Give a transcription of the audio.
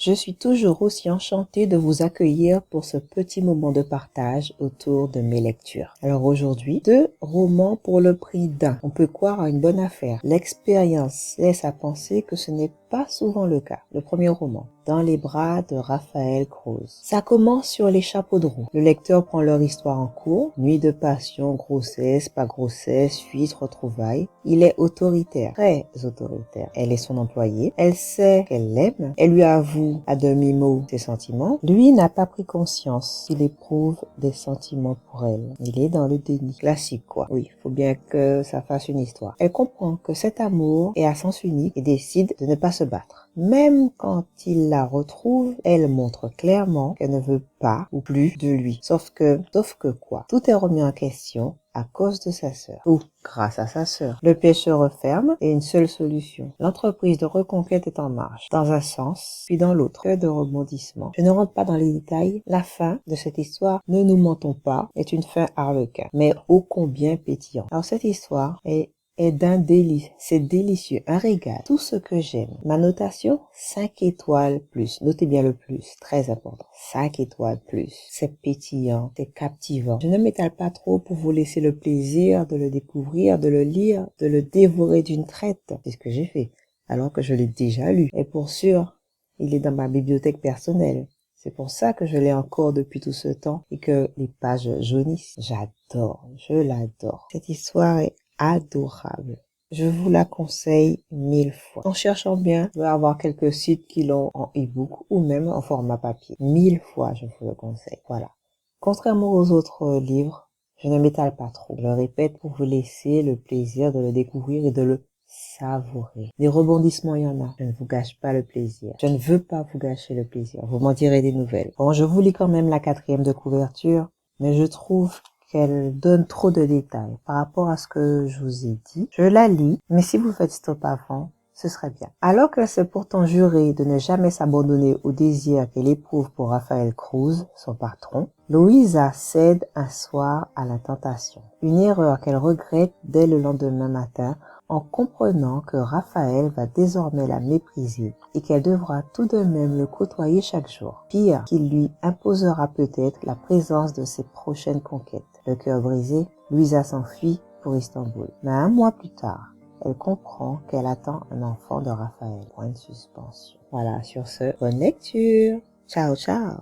Je suis toujours aussi enchantée de vous accueillir pour ce petit moment de partage autour de mes lectures. Alors aujourd'hui, 2 romans pour le prix d'un. On peut croire à une bonne affaire. L'expérience laisse à penser que ce n'est pas souvent le cas. Le premier roman, Dans les bras de Raphaël Croze. Ça commence sur les chapeaux de roue. Le lecteur prend leur histoire en cours. Nuit de passion, grossesse, pas grossesse, fuite, retrouvailles. Il est autoritaire, très autoritaire. Elle est son employée. Elle sait qu'elle l'aime. Elle lui avoue à demi-mot ses sentiments. Lui n'a pas pris conscience qu'il éprouve des sentiments pour elle. Il est dans le déni. Classique, quoi. Oui, faut bien que ça fasse une histoire. Elle comprend que cet amour est à sens unique et décide de ne pas se battre. Même quand il la retrouve, elle montre clairement qu'elle ne veut pas ou plus de lui. Sauf que quoi? Tout est remis en question à cause de sa sœur. Ou grâce à sa sœur. Le piège se referme et une seule solution. L'entreprise de reconquête est en marche. Dans un sens, puis dans l'autre. Que de rebondissements. Je ne rentre pas dans les détails. La fin de cette histoire, ne nous mentons pas, est une fin harlequin. Mais ô combien pétillant. Alors cette histoire est d'un délice, c'est délicieux, un régal, tout ce que j'aime. Ma notation, 5 étoiles plus, notez bien le plus, très important, 5 étoiles plus. C'est pétillant, c'est captivant. Je ne m'étale pas trop pour vous laisser le plaisir de le découvrir, de le lire, de le dévorer d'une traite. C'est ce que j'ai fait, alors que je l'ai déjà lu. Et pour sûr, il est dans ma bibliothèque personnelle. C'est pour ça que je l'ai encore depuis tout ce temps et que les pages jaunissent. J'adore, je l'adore. Cette histoire est adorable. Je vous la conseille 1000 fois. En cherchant bien, il va y avoir quelques sites qui l'ont en e-book ou même en format papier. 1000 fois, je vous le conseille. Voilà. Contrairement aux autres livres, je ne m'étale pas trop. Je le répète pour vous laisser le plaisir de le découvrir et de le savourer. Des rebondissements, il y en a. Je ne vous gâche pas le plaisir. Je ne veux pas vous gâcher le plaisir. Vous m'en direz des nouvelles. Bon, je vous lis quand même la 4e de couverture, mais je trouve qu'elle donne trop de détails par rapport à ce que je vous ai dit. Je la lis, mais si vous faites stop avant, ce serait bien. Alors qu'elle s'est pourtant jurée de ne jamais s'abandonner au désir qu'elle éprouve pour Raphaël Croze, son patron, Louisa cède un soir à la tentation. Une erreur qu'elle regrette dès le lendemain matin en comprenant que Raphaël va désormais la mépriser et qu'elle devra tout de même le côtoyer chaque jour. Pire, qu'il lui imposera peut-être la présence de ses prochaines conquêtes. Le cœur brisé, Louisa s'enfuit pour Istanbul. Mais un mois plus tard, elle comprend qu'elle attend un enfant de Raphaël. Point de suspension. Voilà, sur ce, bonne lecture. Ciao, ciao.